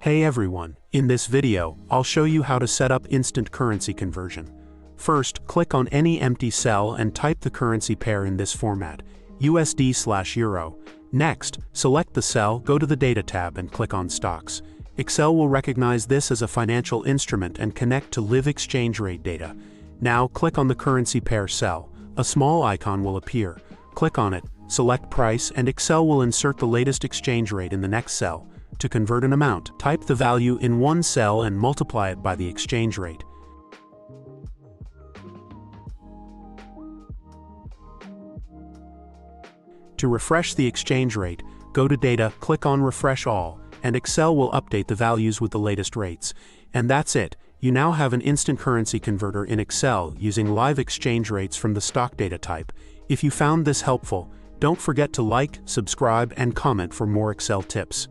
Hey everyone, in this video, I'll show you how to set up instant currency conversion. First, click on any empty cell and type the currency pair in this format, USD/Euro. Next, select the cell, go to the Data tab and click on Stocks. Excel will recognize this as a financial instrument and connect to live exchange rate data. Now click on the currency pair cell. A small icon will appear. Click on it, select Price, and Excel will insert the latest exchange rate in the next cell. To convert an amount, type the value in one cell and multiply it by the exchange rate. To refresh the exchange rate, go to Data, click on Refresh All, and Excel will update the values with the latest rates. And that's it. You now have an instant currency converter in Excel using live exchange rates from the stock data type. If you found this helpful, don't forget to like, subscribe, and comment for more Excel tips.